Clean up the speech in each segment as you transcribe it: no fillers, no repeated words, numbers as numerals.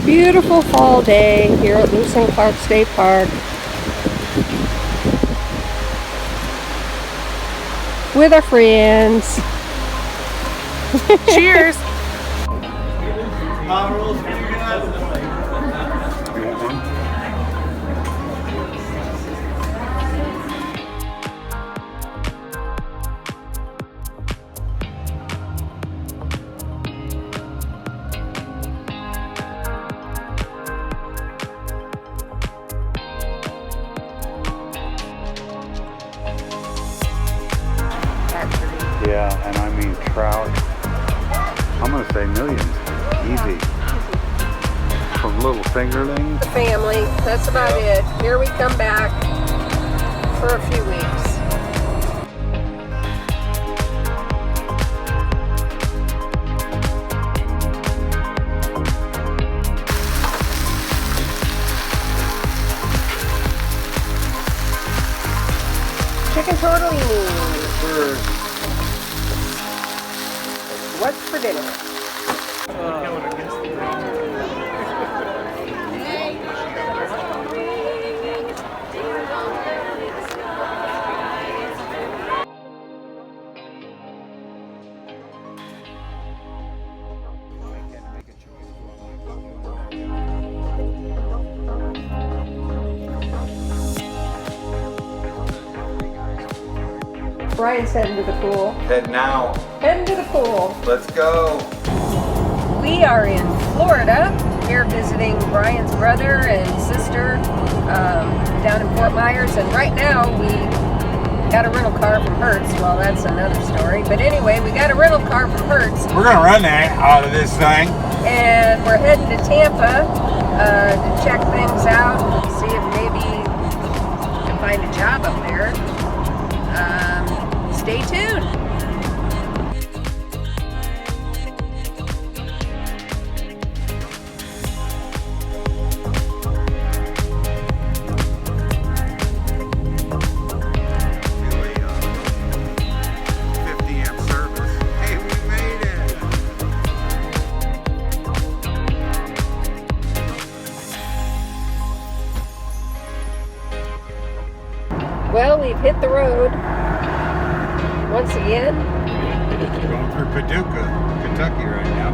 Beautiful fall day here at Lewis and Clark State Park with our friends. Cheers! Yeah, and I mean trout. I'm gonna say millions, easy. From little fingerlings. The family, that's about it. Here we come back for a few weeks. Chicken tortellini. What's for dinner? Brian's heading to the pool. Head now. Heading to the pool. Let's go. We are in Florida, here visiting Brian's brother and sister down in Fort Myers, and right now we got a rental car from Hertz. Well, that's another story, but anyway, we got a rental car from Hertz. We're gonna run that out of this thing. And we're heading to Tampa to check things out, see if maybe we can find a job up there. Stay tuned. Well, we've hit the road once again. Going through Paducah, Kentucky right now.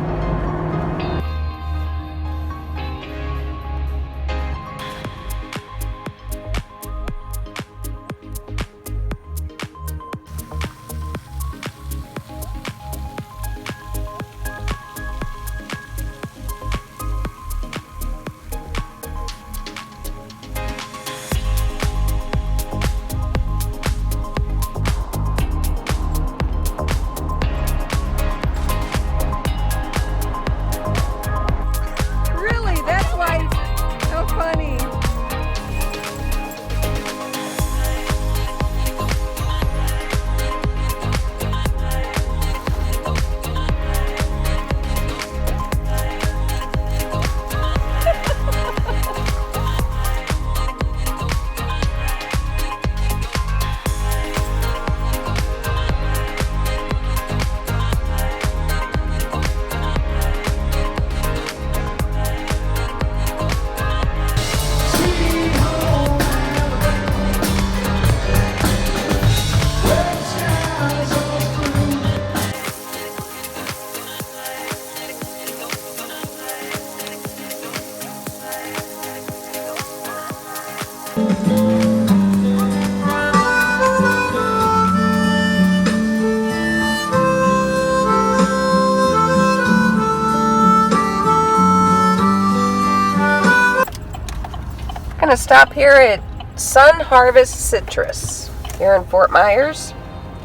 Gonna stop here at Sun Harvest Citrus here in Fort Myers.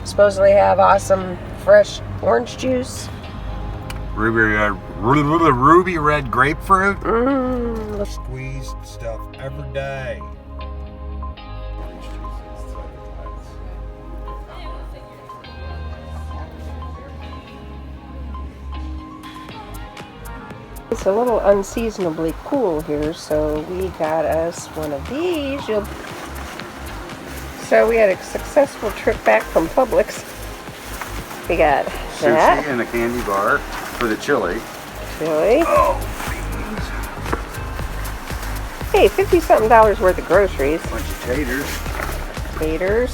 Supposedly have awesome fresh orange juice. Ruby red grapefruit. Mmm. Squeezed stuff every day. It's a little unseasonably cool here, so we got us one of these. So we had a successful trip back from Publix. We got that. Sushi and a candy bar for the chili. Chili. Oh, beans. Hey, 50-something dollars worth of groceries. Bunch of taters. Taters.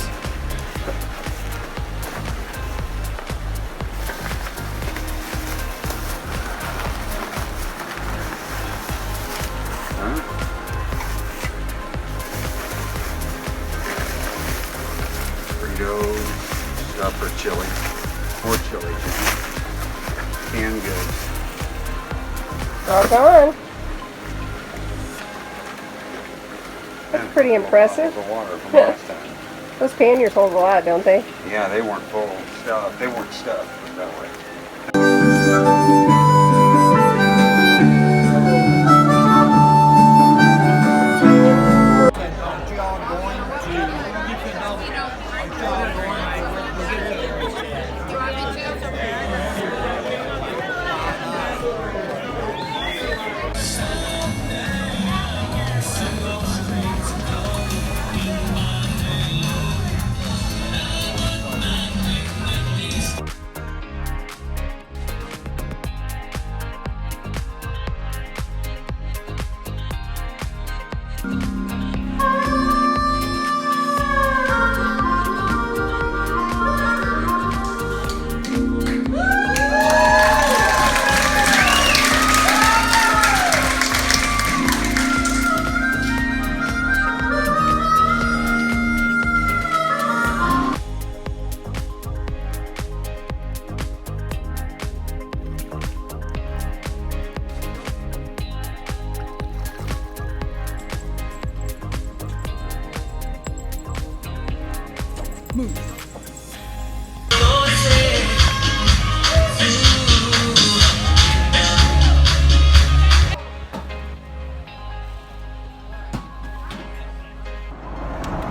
Fritos, stuff for chili. More chili. Canned goods. All gone. That's pretty impressive. The water from last time. Those panniers hold a lot, don't they? Yeah, they weren't full of stuff. They weren't stuffed, put it that way.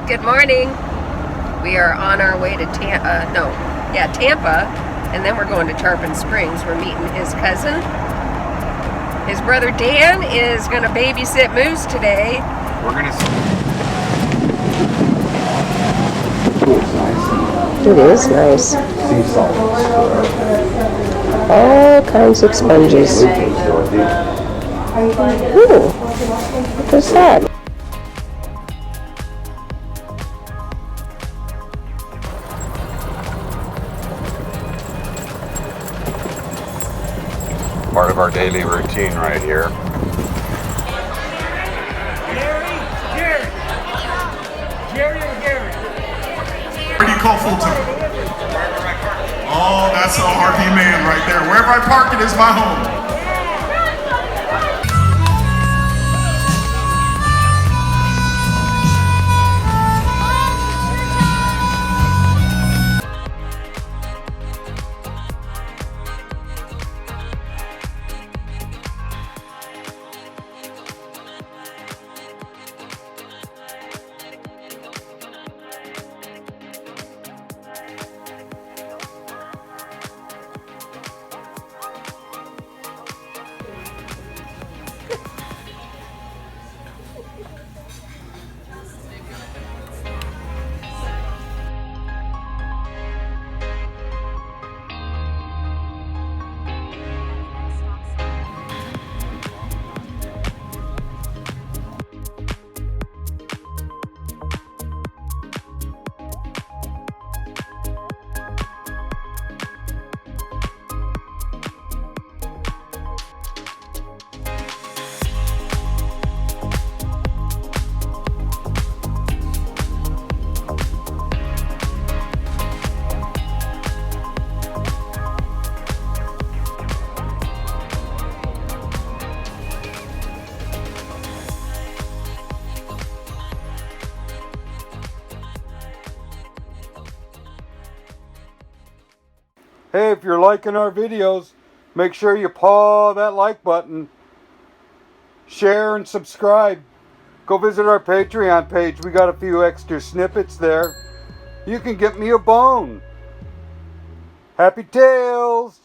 Good morning. We are on our way to Tampa, and then we're going to Tarpon Springs. We're meeting his cousin. His brother Dan is going to babysit Moose today. We're gonna It is nice. sea salt. All kinds of sponges. Ooh, what is that? Part of our daily routine right here. Where do you call full time? Oh, that's a RV man right there. Wherever I park it is my home. Hey, if you're liking our videos, make sure you paw that like button, share and subscribe. Go visit our Patreon page. We got a few extra snippets there. You can get me a bone. Happy Tales!